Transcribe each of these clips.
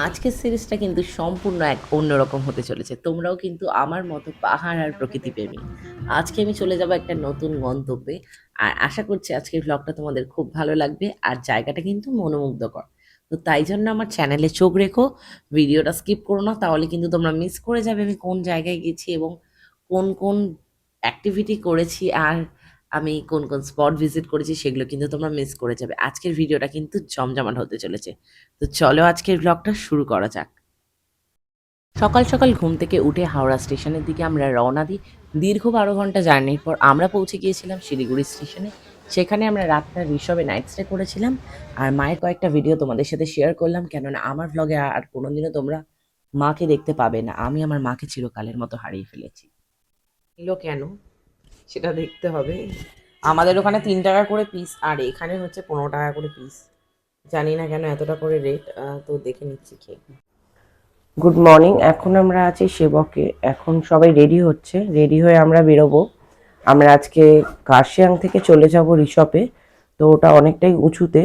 আজকের সিরিজটা কিন্তু সম্পূর্ণ এক অন্যরকম হতে চলেছে। তোমরাও কিন্তু আমার মতো পাহাড় আর প্রকৃতিপ্রেমী। আজকে আমি চলে যাব একটা নতুন গন্তব্যে। আর আশা করছি আজকের ভ্লগটা তোমাদের খুব ভালো লাগবে। আর জায়গাটা কিন্তু মনোমুগ্ধকর। তো তাই জন্য আমার চ্যানেলে চোখ রেখো, ভিডিওটা স্কিপ করো না, তাহলে কিন্তু তোমরা মিস করে যাবে আমি কোন জায়গায় গেছি এবং কোন অ্যাক্টিভিটি করেছি আর আমি কোন স্পট ভিজিট করেছি সেগুলো কিন্তু তোমরা মিস করে যাবে। আজকের ভিডিওটা কিন্তু জমজমাট হতে চলেছে। তো চলো আজকের ব্লগটা শুরু করা যাক। সকাল সকাল ঘুম থেকে উঠে হাওড়া স্টেশনের দিকে আমরা রওনা দিই। দীর্ঘ 12 ঘন্টা জার্নির পর আমরা পৌঁছে গিয়েছিলাম শিলিগুড়ি স্টেশনে। সেখানে আমরা রাতটা ঋষভে নাইট স্টে করেছিলাম। আর মায়ের কয়েকটা ভিডিও তোমাদের সাথে শেয়ার করলাম, কেননা আমার ভ্লগে আর কোনোদিনও তোমরা মাকে দেখতে পাবে না। আমি আমার মাকে চিরকালের মতো হারিয়ে ফেলেছি। এলো কেন সেটা দেখতে হবে। আমাদের ওখানে 3 টাকা করে পিস আর এখানে হচ্ছে 15 টাকা করে পিস। জানি না কেন এতটা করে রেট, তো দেখে নিচ্ছি খেয়ে। গুড মর্নিং, এখন আমরা আছি সেবকে। এখন সবাই রেডি হচ্ছে, রেডি হয়ে আমরা বেরোবো। আমরা আজকে কার্শিয়াং থেকে চলে যাব রিসপে। তো ওটা অনেকটাই উঁচুতে,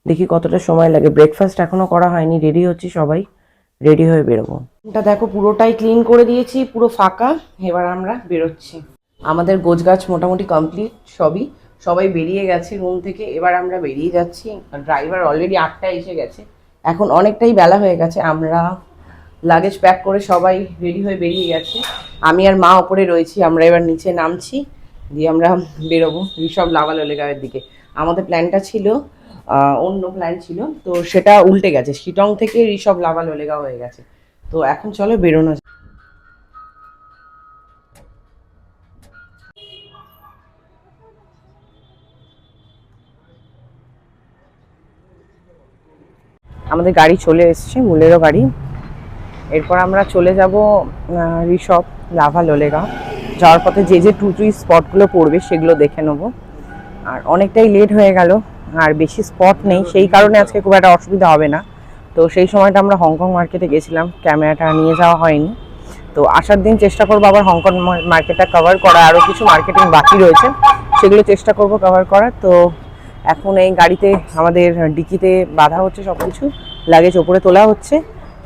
দেখি কতটা সময় লাগে। ব্রেকফাস্ট এখনো করা হয়নি, রেডি হচ্ছি সবাই, রেডি হয়ে বেরোবো। এটা দেখো পুরোটাই ক্লিন করে দিয়েছি, পুরো ফাঁকা। এবার আমরা বেরোচ্ছি। আমাদের গোছগাছ মোটামুটি কমপ্লিট সবই, সবাই বেরিয়ে গেছে রুম থেকে। এবার আমরা বেরিয়ে যাচ্ছি। ড্রাইভার অলরেডি 8টায় এসে গেছে। এখন অনেকটাই বেলা হয়ে গেছে। আমরা লাগেজ প্যাক করে সবাই রেডি হয়ে বেরিয়ে গেছে। আমি আর মা ওপরে রয়েছি, আমরা এবার নিচে নামছি, দিয়ে আমরা বেরোবো ঋষভ লাভালোলেগাঁওয়ের দিকে। আমাদের প্ল্যানটা ছিল অন্য প্ল্যান ছিল, তো সেটা উল্টে গেছে। শিটং থেকে ঋষভ লাভালোলেগাঁও হয়ে গেছে। তো এখন চলো বেরোনো যাক। আমাদের গাড়ি চলে এসছে, বুলেরো গাড়ি। এরপর আমরা চলে যাব ঋষভ লাভালোলেগাঁও। যাওয়ার পথে যে যে টুরিস্ট স্পটগুলো পড়বে সেগুলো দেখে নেবো। আর অনেকটাই লেট হয়ে গেল, আর বেশি স্পট নেই, সেই কারণে আজকে খুব একটা অসুবিধা হবে না। তো সেই সময়টা আমরা হংকং মার্কেটে গেছিলাম, ক্যামেরাটা নিয়ে যাওয়া হয়নি। তো আসার দিন চেষ্টা করবো আবার হংকং মার্কেটটা কভার করা। আরও কিছু মার্কেটিং বাকি রয়েছে, সেগুলো চেষ্টা করব কভার করার। তো এখন এই গাড়িতে আমাদের ডিকিতে বাঁধা হচ্ছে সব কিছু, লাগেজ ওপরে তোলা হচ্ছে।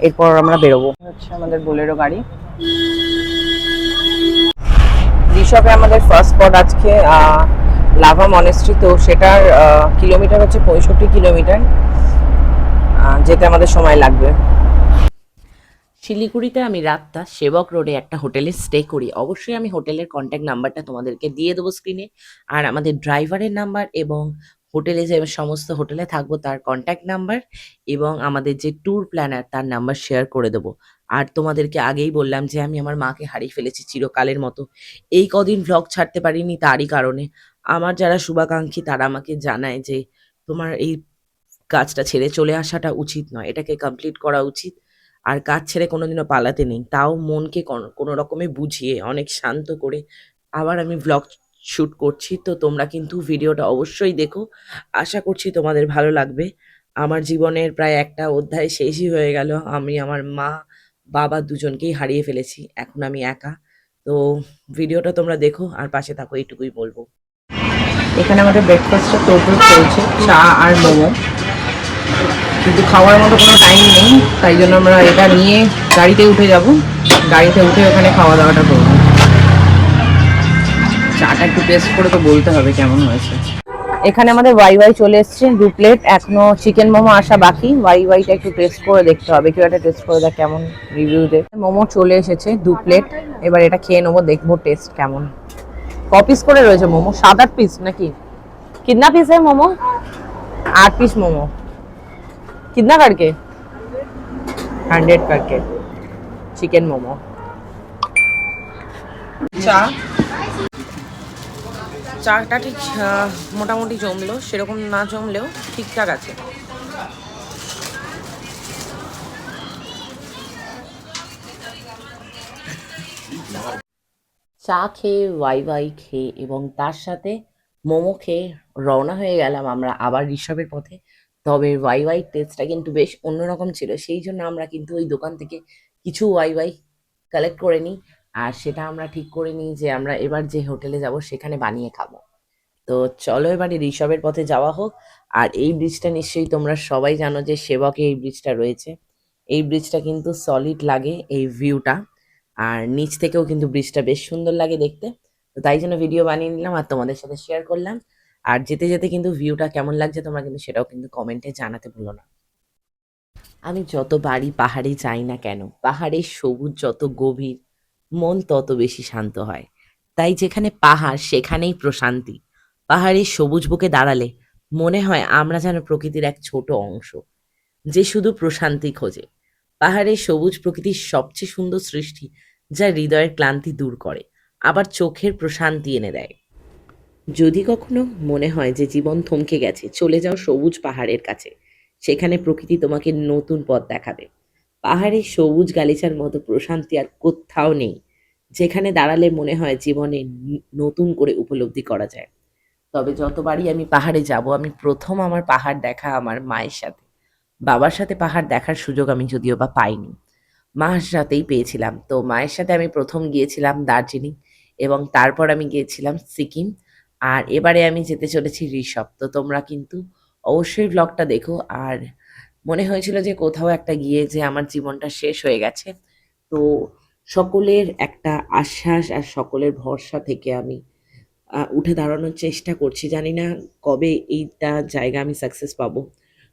এরপর আমরা বেরোবো। হচ্ছে আমাদের বোলেরো গাড়ি। ঋষভে আমাদের ফার্স্ট স্পট আজকে লাভা মনেস্ট্রি। তো সেটার কিলোমিটার হচ্ছে 65 কিলোমিটার, যেতে আমাদের সময় লাগবে। শিলিগুড়িতে আমি রাতটা সেবক রোডে একটা হোটেলে স্টে করি। অবশ্যই আমি হোটেলের কন্ট্যাক্ট নাম্বারটা তোমাদেরকে দিয়ে দেবো স্ক্রিনে। আর আমাদের ড্রাইভারের নাম্বার এবং হোটেলে যে সমস্ত হোটেলে থাকবো তার কন্ট্যাক্ট নাম্বার এবং আমাদের যে ট্যুর প্ল্যানার তার নাম্বার শেয়ার করে দেবো। আর তোমাদেরকে আগেই বললাম যে আমি আমার মাকে হারিয়ে ফেলেছি চিরকালের মতো। এই কদিন ভ্লগ ছাড়তে পারিনি তারই কারণে। আমার যারা শুভাকাঙ্ক্ষী তারা আমাকে জানায় যে তোমার এই কাজটা ছেড়ে চলে আসাটা উচিত নয়, এটাকে কমপ্লিট করা উচিত। আর কাজ ছেড়ে কোনোদিনও পালাতে নেই। তাও মনকে কোনো রকমে বুঝিয়ে অনেক শান্ত করে আবার আমি ভ্লগ শুট করছি। তো তোমরা কিন্তু ভিডিওটা অবশ্যই দেখো, আশা করছি তোমাদের ভালো লাগবে। আমার জীবনের প্রায় একটা অধ্যায় শেষই হয়ে গেল। আমি আমার মা বাবা দুজনকেই হারিয়ে ফেলেছি, এখন আমি একা। তো ভিডিওটা তোমরা দেখো আর পাশে থাকো, এইটুকুই বলবো। এখানে আমাদের ব্রেকফাস্টটা টোটাল চলছে, চা আর মোমো। কিন্তু খাওয়ার মতো কোনো টাইম নেই, তাই জন্য আমরা এটা নিয়ে গাড়িতে উঠে যাব। গাড়িতে উঠে ওখানে খাওয়া দাওয়াটা করবো। চাটা একটু টেস্ট করে তো বলতে হবে কেমন হয়েছে। এখানে আমাদের ওয়াই ওয়াই চলে এসছে 2 প্লেট। এখনো চিকেন মোমো আসা বাকি। ওয়াই ওয়াইটা একটু টেস্ট করে দেখতে হবে, কেউ একটা টেস্ট করে দেখ কেমন রিভিউ দে। মোমো চলে এসেছে 2 প্লেট। এবার এটা খেয়ে নেবো, দেখবো টেস্ট কেমন। ক পিস করে রয়েছে মোমো? 7-8 পিস নাকি? কিতনা পিস है मोमो? 8 पीस मोमो। कितना करके? 100 करके চিকেন মোমো। চা, চাটা ঠিক মোটামুটি জমলো, সেরকম না জমলেও ঠিকঠাক আছে। চা খেয়ে ওয়াই ওয়াই খেয়ে এবং তার সাথে মোমো খেয়ে রওনা হয়ে গেলাম আমরা আবার ঋষভের পথে। তবে ওয়াই ওয়াই টেস্টটা কিন্তু বেশ অন্যরকম ছিল, সেই জন্য আমরা কিন্তু ওই দোকান থেকে কিছু ওয়াই ওয়াই কালেক্ট করে নিই। আর সেটা আমরা ঠিক করে নিই যে আমরা এবার যে হোটেলে যাব সেখানে বানিয়ে খাবো। তো চলো এবারে ঋষভের পথে যাওয়া হোক। আর এই ব্রিজটা নিশ্চয়ই তোমরা সবাই জানো যে সেবকে এই ব্রিজটা রয়েছে। এই ব্রিজটা কিন্তু সলিড লাগে এই ভিউটা। আর নিচ থেকেও কিন্তু ব্রিজটা বেশ সুন্দর লাগে দেখতে। তো তাই জন্য ভিডিও বানিয়ে নিলাম আর তোমাদের সাথে শেয়ার করলাম। আর যেতে যেতে কিন্তু ভিউটা কেমন লাগছে তোমরা কিন্তু সেটাও কিন্তু কমেন্টে জানাতে ভুলো না। আমি যতবারই পাহাড়ে যাই না কেন, পাহাড়ের সবুজ যত গভীর, মন তত বেশি শান্ত হয়। তাই যেখানে পাহাড় সেখানেই প্রশান্তি। পাহাড়ের সবুজ বুকে দাঁড়ালে মনে হয় আমরা যেন প্রকৃতির এক ছোট অংশ, যে শুধু প্রশান্তি খোঁজে। পাহাড়ের সবুজ প্রকৃতির সবচেয়ে সুন্দর সৃষ্টি, যা হৃদয়ের ক্লান্তি দূর করে, আবার চোখের প্রশান্তি এনে দেয়। যদি কখনো মনে হয় যে জীবন থমকে গেছে, চলে যাও সবুজ পাহাড়ের কাছে। সেখানে প্রকৃতি তোমাকে নতুন পথ দেখাবে। পাহাড়ের সবুজ গালিচার মতো প্রশান্তি আর কোথাও নেই, যেখানে দাঁড়ালে মনে হয় জীবনে নতুন করে উপলব্ধি করা যায়। তবে যতবারই আমি পাহাড়ে যাব, আমি প্রথম আমার পাহাড় দেখা আমার মায়ের সাথে। বাবার সাথে পাহাড় দেখার সুযোগ আমি যদিও বা পাইনি, মার সাথেই পেয়েছিলাম। তো মায়ের সাথে আমি প্রথম গিয়েছিলাম দার্জিলিং, এবং তারপর আমি গিয়েছিলাম সিকিম। আর এবারে আমি যেতে চলেছি ঋষভ। তো তোমরা কিন্তু অবশ্যই ব্লগটা দেখো। আর মনে হয়েছিল যে কোথাও একটা গিয়ে যে আমার জীবনটা শেষ হয়ে গেছে। তো সকলের একটা আশ্বাস আর সকলের ভরসা থেকে আমি উঠে দাঁড়ানোর চেষ্টা করছি। জানি না কবে এইটা জায়গা আমি সাকসেস পাবো।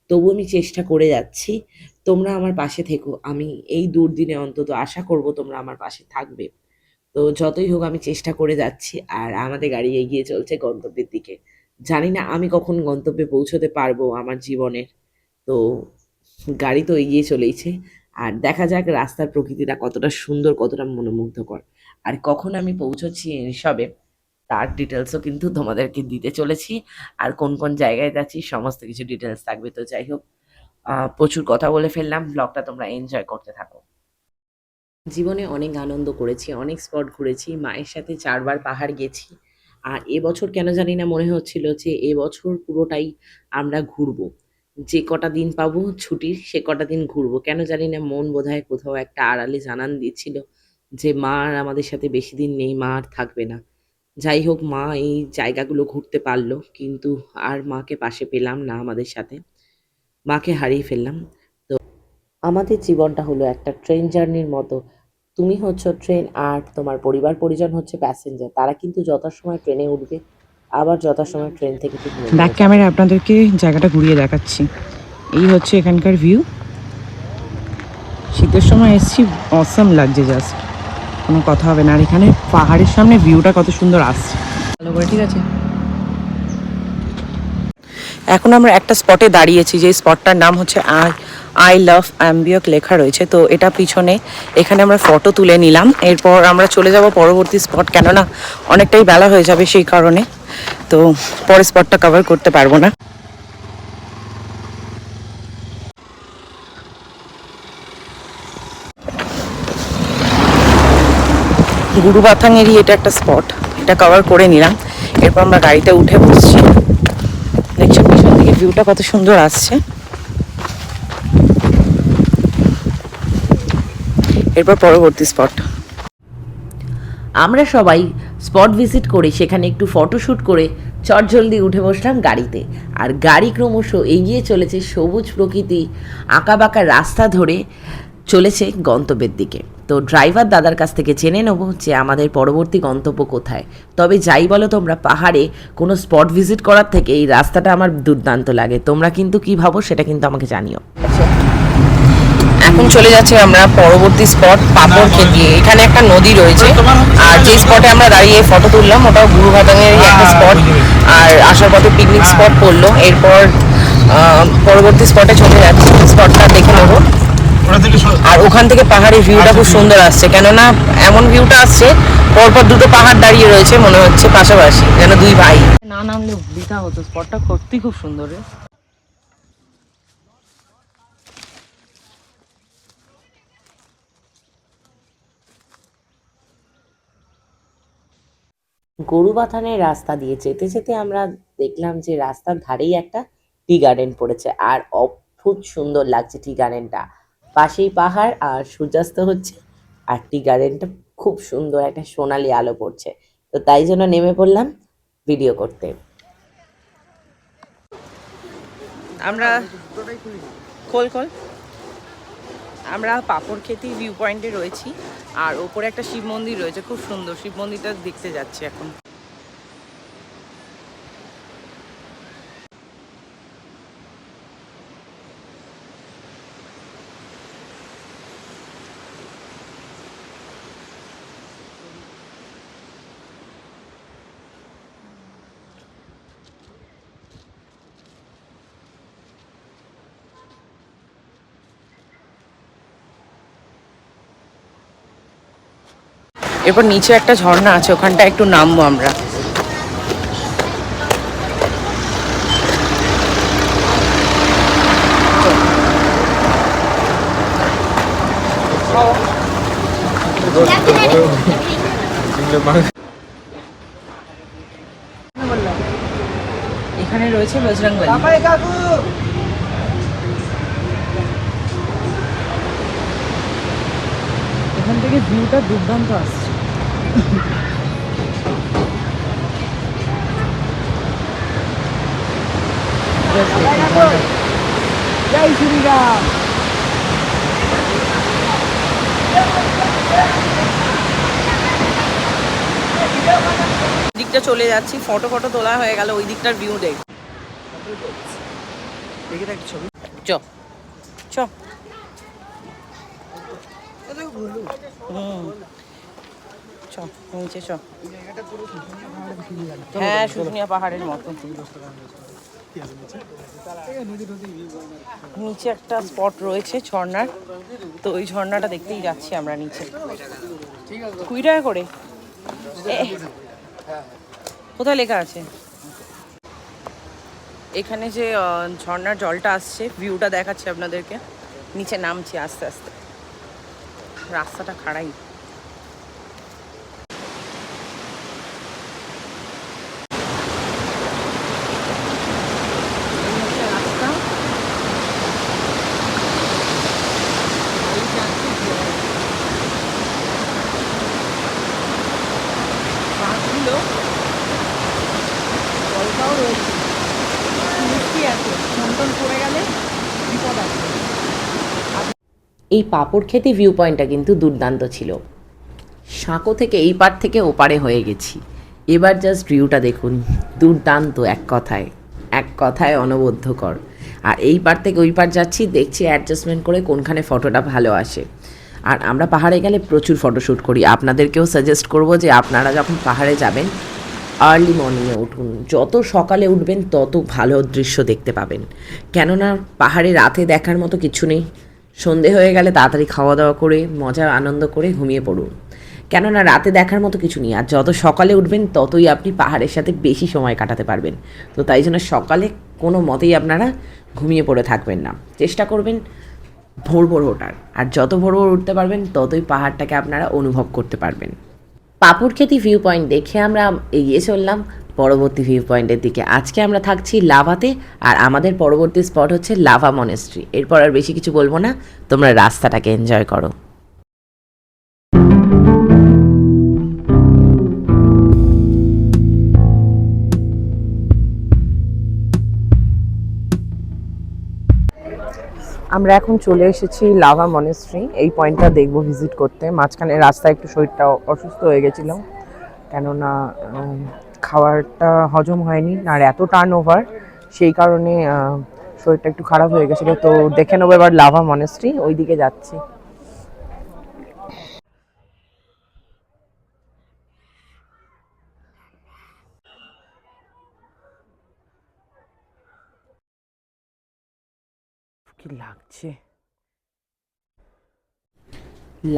তবু আমি চেষ্টা করে যাচ্ছি। তোমরা আমার পাশে থেকো। আমি এই দুর্দিনে অন্তত আশা করব তোমরা আমার পাশে থাকবে। তো যতই হোক আমি চেষ্টা করে যাচ্ছি। আর আমাদের গাড়ি এগিয়ে চলছে গন্তব্যের দিকে। জানি না আমি কখন গন্তব্যে পৌঁছতে পারবো আমার জীবনের। তো গাড়ি তো এগিয়ে চলেইছে। আর দেখা যাক রাস্তার প্রকৃতিটা কতটা সুন্দর, কতটা মনোমুগ্ধকর। আর কখন আমি পৌঁছচ্ছি এসবে তার ডিটেলসও কিন্তু তোমাদেরকে দিতে চলেছি। আর কোন কোন জায়গায় যাচ্ছি সমস্ত কিছু ডিটেলস থাকবে। তো যাই হোক, প্রচুর কথা বলে ফেললাম। ব্লগটা তোমরা এনজয় করতে থাকো। জীবনে অনেক আনন্দ করেছি, অনেক স্পট ঘুরেছি, মায়ের সাথে ৪ বার পাহাড় গেছি। আর এবছর কেন জানি না মনে হচ্ছিল যে এবছর পুরোটাই আমরা ঘুরবো। যে কটা দিন পাবো ছুটির সে কটা দিন ঘুরবো। কেন জানি না মন বোধহয় কোথাও একটা আড়ালে জানান দিচ্ছিল যে মা আর আমাদের সাথে বেশি দিন নেই, মা আর থাকবে না। যাই হোক, মা এই জায়গাগুলো ঘুরতে পারলো, কিন্তু আর মাকে পাশে পেলাম না আমাদের সাথে। মাকে হারিয়ে ফেললাম। আমাদের জীবনটা হলো একটা ট্রেন জার্নির মতো। তুমি হচ্ছ ট্রেন আর তোমার পরিবার পরিজন হচ্ছে প্যাসেঞ্জার। তারা কিন্তু যথাসময় ট্রেনে উঠবে, আবার যথাসময় ট্রেন থেকে ঠিক নেমে ব্যাক যাবে। ক্যামেরা আপনাদেরকে জায়গাটা ঘুরিয়ে দেখাচ্ছি। এই হচ্ছে এখানকার ভিউ। শীতের সময় এসছি, অসাম লাগছে, জাস্ট কোনো কথা হবে না। আর এখানে পাহাড়ের সামনে ভিউটা কত সুন্দর আসছে। ভালো করে, ঠিক আছে। এখন আমরা একটা স্পটে দাঁড়িয়েছি, যে স্পটটার নাম হচ্ছে আই লাভ অ্যাম্বিয়ক লেখা রয়েছে। তো এটা পিছনে, এখানে আমরা ফটো তুলে নিলাম। এরপর আমরা চলে যাব পরবর্তী স্পট, কেননা অনেকটাই বেলা হয়ে যাবে সেই কারণে। তো পরের স্পটটা কভার করতে পারবো না। গুরুবাথাঙেরই এটা একটা স্পট, এটা কভার করে নিলাম। এরপর আমরা গাড়িতে উঠে বসছি। দেখছো পিছন থেকে ভিউটা কত সুন্দর আসছে। এরপর পরবর্তী স্পট। আমরা সবাই স্পট ভিজিট করে সেখানে একটু ফটোশ্যুট করে চটজলদি উঠে বসলাম গাড়িতে। আর গাড়ি ক্রমশ এগিয়ে চলেছে সবুজ প্রকৃতি আঁকাবাঁকা রাস্তা ধরে, চলেছে গন্তব্যের দিকে। তো ড্রাইভার দাদার কাছ থেকে জেনে নেব যে আমাদের পরবর্তী গন্তব্য কোথায়। তবে যাই বলো তোমরা, পাহাড়ে কোনো স্পট ভিজিট করার থেকে এই রাস্তাটা আমার দুর্দান্ত লাগে। তোমরা কিন্তু কী ভাবো সেটা কিন্তু আমাকে জানিও। এখন চলে যাচ্ছি আমরা পরবর্তী স্পট পাপড় খেতিয়ে। এখানে একটা নদী রয়েছে, আর যে স্পটে আমরা দাঁড়িয়ে ফটো তুললাম ওটাও গুরুভাতাঙেরই একটা স্পট। আর আসার পথে পিকনিক স্পট পড়লো। এরপর পরবর্তী স্পটে চলে যাচ্ছি, স্পটটা দেখে নেবো। আর ওখান থেকে পাহাড়ের ভিউটা খুব সুন্দর আসছে, কেননা এমন ভিউটা আসছে পরপর দুটো পাহাড় দাঁড়িয়ে রয়েছে, মনে হচ্ছে পাশাপাশি, যেন দুই ভাই। না নামলে বৃথা হতো, স্পটটা সত্যি খুব সুন্দর রে। গরুবাথানের রাস্তা দিয়ে যেতে যেতে আমরা দেখলাম যে রাস্তার ধারেই একটা টি গার্ডেন পড়েছে। আর অদ্ভুত সুন্দর লাগছে টি গার্ডেনটা। পাশেই পাহাড় আর সূর্যাস্ত হচ্ছে। আর টি গার্ডেনটা খুব সুন্দর, একটা সোনালি আলো পড়ছে। তো তাই জন্য নেমে পড়লাম ভিডিও করতে। আমরা খোল খোল আমরা পাপড়খেতি ভিউ পয়েন্টে রয়েছি, আর ওপরে একটা শিব মন্দির রয়েছে, খুব সুন্দর। শিব মন্দিরটা দেখতে যাচ্ছি এখন। এরপর নিচে একটা ঝর্ণা আছে, ওখানটা একটু নামবো আমরা। এখানে রয়েছে বজরংবলী। এখান থেকে ভিউটা দুর্দান্ত আসছে। জয় শ্রীরাম। দিকটা চলে যাচ্ছি, ফটো ফটো তোলা হয়ে গেল, ওই দিকটার ভিউ দেখ। চ চ। চ নিচে চ। হ্যাঁ, শুশুনিয়া পাহাড়ের মতো। নিচে একটা স্পট রয়েছে ঝর্ণার, তো ওই ঝর্ণাটা দেখতেই যাচ্ছি আমরা নিচে। 20 টাকা করে। কোথায় লেখা আছে? এখানে যে ঝর্ণার জলটা আসছে, ভিউটা দেখাচ্ছে আপনাদেরকে। নিচে নামছি আস্তে আস্তে, রাস্তাটা খাড়াই। এই পাপড়খেতি ভিউ পয়েন্টটা কিন্তু দুর্দান্ত ছিল। সাঁকো থেকে এই পার থেকে ওপারে হয়ে গেছি। এবার জাস্ট ভিউটা দেখুন, দুর্দান্ত। এক কথায় অনবদ্যকর। আর এই পার থেকে ওই পার যাচ্ছি, দেখছি অ্যাডজাস্টমেন্ট করে কোনখানে ফটোটা ভালো আসে। আর আমরা পাহাড়ে গেলে প্রচুর ফটোশ্যুট করি। আপনাদেরকেও সাজেস্ট করব যে আপনারা যখন পাহাড়ে যাবেন আর্লি মর্নিংয়ে উঠুন। যত সকালে উঠবেন তত ভালো দৃশ্য দেখতে পাবেন। কেননা পাহাড়ে রাতে দেখার মতো কিছু নেই। সন্ধে হয়ে গেলে তাড়াতাড়ি খাওয়া দাওয়া করে মজা আনন্দ করে ঘুমিয়ে পড়ুন। কেননা রাতে দেখার মতো কিছু নেই। আর যত সকালে উঠবেন ততই আপনি পাহাড়ের সাথে বেশি সময় কাটাতে পারবেন। তো তাই জন্য সকালে কোনো মতেই আপনারা ঘুমিয়ে পড়ে থাকবেন না। চেষ্টা করবেন ভোর ভোর ওঠার। আর যত ভোর ভোর উঠতে পারবেন ততই পাহাড়টাকে আপনারা অনুভব করতে পারবেন। পাপড়খেতি ভিউ পয়েন্ট দেখে আমরা এগিয়ে চললাম পরবর্তী ভিউ পয়েন্টের দিকে। আজকে আমরা থাকছি লাভাতে, আর আমাদের পরবর্তী স্পট হচ্ছে লাভা মনেস্ট্রি। এরপর আর বেশি কিছু বলবো না, তোমরা রাস্তাটাকে এনজয় করো। আমরা এখন চলে এসেছি লাভা মনেস্ট্রি। এই পয়েন্টটা দেখবো ভিজিট করতে। মাঝখানে রাস্তায় একটু শরীরটা অসুস্থ হয়ে গেছিলাম, কেননা খাবারটা হজম হয়নি, আর এত টার্ন ওভার, সেই কারণে শরীরটা একটু খারাপ হয়ে গেছিলো। তো দেখে নেবো এবার লাভা মনেস্ট্রি, ওই দিকে যাচ্ছি। কি লাগছে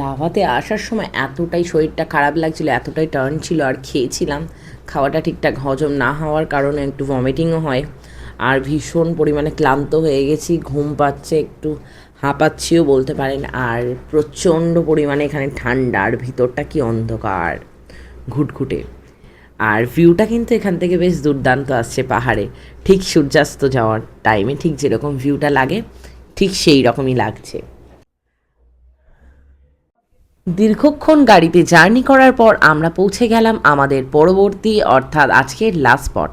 লাভাতে আসার সময় এতটাই শরীরটা খারাপ লাগছিল, এতটাই টার্ন ছিল, আর খেয়েছিলাম খাওয়াটা ঠিকঠাক হজম না হওয়ার কারণে একটু ভমিটিংও হয়। আর ভীষণ পরিমাণে ক্লান্ত হয়ে গেছি, ঘুম পাচ্ছে, একটু হাঁপাচ্ছিও বলতে পারেন। আর প্রচণ্ড পরিমাণে এখানে ঠান্ডা, আর ভিতরটা কি অন্ধকার ঘুটঘুটে। আর ভিউটা কিন্তু এখান থেকে বেশ দুর্দান্ত আসছে পাহাড়ে। ঠিক সূর্যাস্ত যাওয়ার টাইমে ঠিক যেরকম ভিউটা লাগে ঠিক সেই রকমই লাগছে। দীর্ঘক্ষণ গাড়িতে জার্নি করার পর আমরা পৌঁছে গেলাম আমাদের পরবর্তী অর্থাৎ আজকের লাস্ট স্পট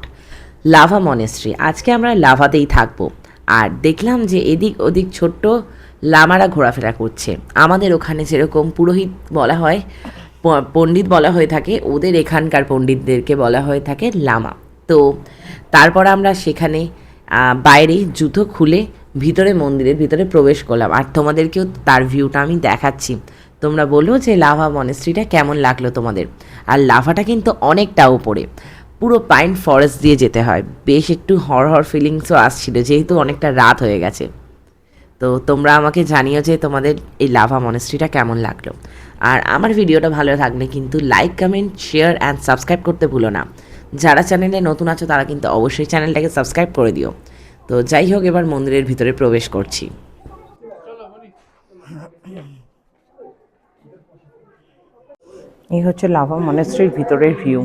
লাভা মনেস্ট্রি। আজকে আমরা লাভাতেই থাকবো। আর দেখলাম যে এদিক ওদিক ছোট্ট লামারা ঘোরাফেরা করছে। আমাদের ওখানে যেরকম পুরোহিত বলা হয়, পণ্ডিত বলা হয়ে থাকে, ওদের এখানকার পণ্ডিতদেরকে বলা হয়ে থাকে লামা। তো তারপর আমরা সেখানে বাইরে জুতো খুলে ভিতরে মন্দিরের ভিতরে প্রবেশ করলাম, আর তোমাদেরকেও তার ভিউটা আমি দেখাচ্ছি। তোমরা বলো যে লাভা মনেস্ট্রিটা কেমন লাগলো তোমাদের। আর লাভাটা কিন্তু অনেকটা উপরে, পুরো পাইন ফরেস্ট দিয়ে যেতে হয়, বেশ একটু হরর ফিলিংসও আসছিল যেহেতু অনেকটা রাত হয়ে গেছে। তো তোমরা আমাকে জানিও যে তোমাদের এই লাভা মনেস্ট্রিটা কেমন লাগলো। আর আমার ভিডিওটা ভালো লাগলে কিন্তু like, comment, share and subscribe করতে ভুলো না। যারা চ্যানেলে নতুন আছো তারা কিন্তু অবশ্যই চ্যানেলটাকে সাবস্ক্রাইব করে দিও। তো যাই হোক, এবার মন্দিরের ভিতরে প্রবেশ করছি। এই হচ্ছে লাভা মনেস্ট্রির ভিতরের ভিউ।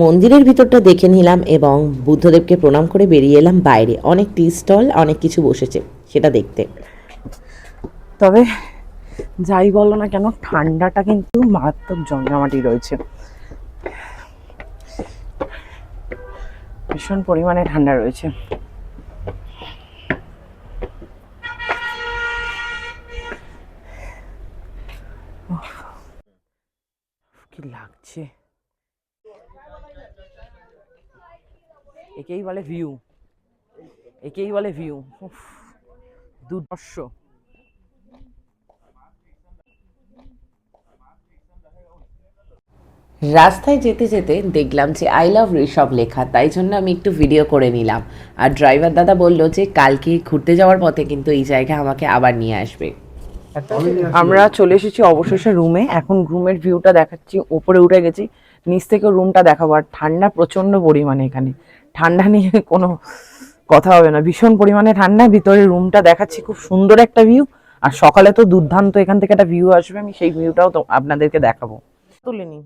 মন্দিরের ভিতরটা দেখে নিলাম এবং বুদ্ধদেবকে প্রণাম করে বেরিয়ে এলাম বাইরে। অনেক টি স্টল, অনেক কিছু বসেছে সেটা দেখতে। তবে যাই বলো না কেন, ঠান্ডাটা কিন্তু মারাত্মক জমজমাটি রয়েছে, ভীষণ পরিমাণে ঠান্ডা রয়েছে। কি লাগছে, একেই বলে ভিউ, একেই বলে ভিউ। দুর্ধর্ষ। রাস্তায় যেতে যেতে দেখলাম যে আই লাভ ঋষভ লেখা, তাই জন্য আমি একটু ভিডিও করে নিলাম। আর ড্রাইভার দাদা বলল যে কালকে ঘুরতে যাওয়ার পথে কিন্তু এই জায়গায় আমাকে আবার নিয়ে আসবে। আমরা চলে এসেছি অবশেষে রুমে। এখন রুমের ভিউটা দেখাচ্ছি, ওপরে উঠে গেছি, নিচ থেকে রুমটা দেখাবো। আর ঠান্ডা প্রচন্ড পরিমাণে, এখানে ঠান্ডা নিয়ে কোনো কথা হবে না, ভীষণ পরিমাণে ঠান্ডা। ভিতরে রুমটা দেখাচ্ছি, খুব সুন্দর একটা ভিউ। আর সকালে তো দুর্দান্ত এখান থেকে একটা ভিউ আসবে, আমি সেই ভিউটাও তো আপনাদেরকে দেখাবো। তুলে নি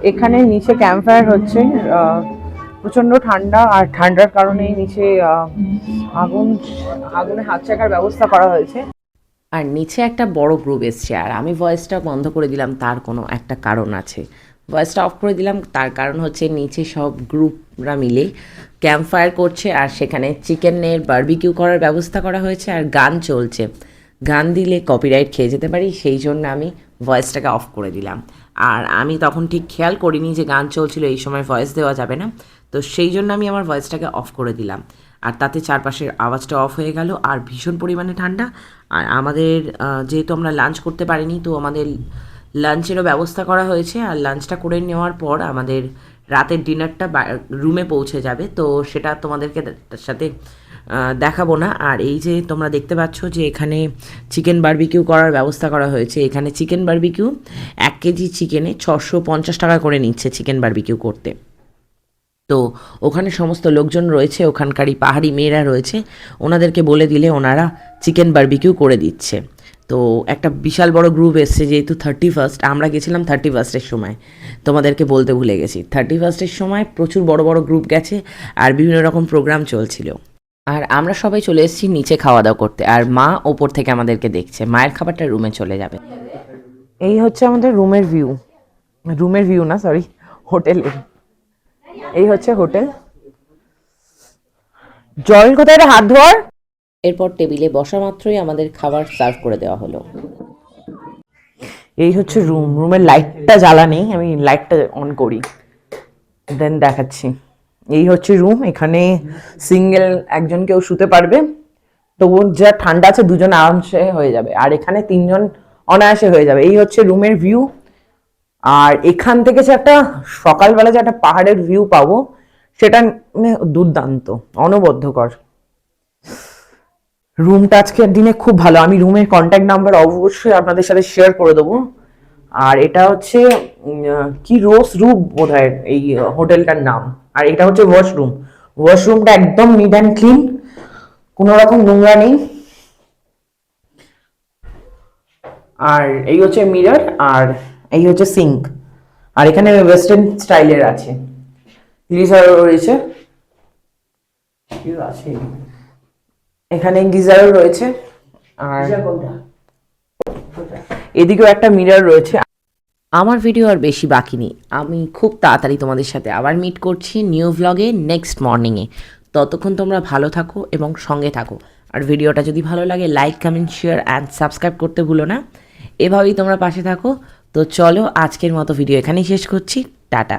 এখানে নিচে ক্যাম্প ফায়ার হচ্ছে। প্রচন্ড ঠান্ডা, আর ঠান্ডার কারণে নিচে আগুনে হাত শেখার ব্যবস্থা করা হয়েছে। আর নিচে একটা বড় গ্রুপ এসছে, আর আমি ভয়েসটা বন্ধ করে দিলাম, তার কোনো একটা কারণ আছে। ভয়েসটা অফ করে দিলাম তার কারণ হচ্ছে নিচে সব গ্রুপরা মিলে ক্যাম্প ফায়ার করছে, আর সেখানে চিকেনের বারবিকিউ করার ব্যবস্থা করা হয়েছে, আর গান চলছে। গান দিলে কপিরাইট খেয়ে যেতে পারি, সেই জন্য আমি ভয়েসটাকে অফ করে দিলাম। আর আমি তখন ঠিক খেয়াল করিনি যে গান চলছিল, এই সময় ভয়েস দেওয়া যাবে না, তো সেই জন্য আমি আমার ভয়েসটাকে অফ করে দিলাম। আর তাতে চারপাশের আওয়াজটা অফ হয়ে গেল। আর ভীষণ পরিমাণে ঠান্ডা। আর আমাদের যেহেতু আমরা লাঞ্চ করতে পারিনি, তো আমাদের লাঞ্চেরও ব্যবস্থা করা হয়েছে। আর লাঞ্চটা করে নেওয়ার পর আমাদের রাতের ডিনারটা রুমে পৌঁছে যাবে, তো সেটা তোমাদেরকে সাথে দেখাবো না। আর এই যে তোমরা দেখতে পাচ্ছ যে এখানে চিকেন বারবিকিউ করার ব্যবস্থা করা হয়েছে। এখানে চিকেন বারবিকিউ 1 কেজি চিকেনে 650 টাকা করে নিচ্ছে চিকেন বারবিকিউ করতে। তো ওখানে সমস্ত লোকজন রয়েছে, ওখানকারই পাহাড়ি মেয়েরা রয়েছে, ওনাদেরকে বলে দিলে ওনারা চিকেন বারবিকিউ করে দিচ্ছে। তো একটা বিশাল বড় গ্রুপ এসছে, যেহেতু 31st, আমরা গেছিলাম 31স্টের সময়, তোমাদেরকে বলতে ভুলে গেছি। 31স্টের সময় প্রচুর বড় বড় গ্রুপ গেছে, আর বিভিন্ন রকম প্রোগ্রাম চলছিল। আর আমরা সবাই চলে এসেছি নিচে খাওয়া দাওয়া করতে, আর মা ওপর থেকে আমাদেরকে দেখছে। মায়ের খাবারটা রুমে চলে যাবে। এই হচ্ছে আমাদের রুমের ভিউ, রুমের ভিউ না সরি, হোটেলের। এই হচ্ছে হোটেল। জল কোথায় রে, হাত ধোয়ার। এরপর টেবিলে বসা মাত্রই আমাদের খাবার সার্ভ করে দেওয়া হলো। এই হচ্ছে রুম, রুমের লাইটটা জ্বালা নেই, আমি লাইটটা অন করি দেন দেখাচ্ছি। এই হচ্ছে রুম, এখানে সিঙ্গেল একজন কেউ শুতে পারবে, তবু যা ঠান্ডা আছে দুজন আরামসে হয়ে যাবে, আর এখানে 3জন অনায়াসে হয়ে যাবে। এই হচ্ছে রুমের ভিউ। আর এখান থেকে যে একটা সকালবেলা যে একটা পাহাড়ের ভিউ পাবো, সেটা দুর্দান্ত, অনবদ্যকর। রুমটা আজকের দিনে খুব ভালো। আমি রুমের কন্ট্যাক্ট নাম্বার অবশ্যই আপনাদের সাথে শেয়ার করে দেবো। আর এটা হচ্ছে কি রোজ রুম বোধহয় এই হোটেলটার নাম। আর এটা হচ্ছে ওয়াশরুম। ওয়াশরুমটা একদম নিট অ্যান্ড ক্লিন, কোনো রকম নোংরা নেই। আর এই হচ্ছে মিরর, আর এই হচ্ছে সিঙ্ক। আর এখানে ওয়েস্টার্ন স্টাইলের আছে, গিজারও রয়েছে, এখানে গিজারও রয়েছে। আর এদিকেও একটা মিরর রয়েছে। আমার ভিডিও আর বেশি বাকি নেই, আমি খুব তাড়াতাড়ি তোমাদের সাথে আবার মিট করছি নিউ ভ্লগে নেক্সট মর্নিংয়ে। ততক্ষণ তোমরা ভালো থাকো এবং সঙ্গে থাকো। আর ভিডিওটা যদি ভালো লাগে like comment share and subscribe করতে ভুলো না। এভাবেই তোমরা পাশে থাকো। তো চলো আজকের মতো ভিডিও এখানেই শেষ করছি। টাটা।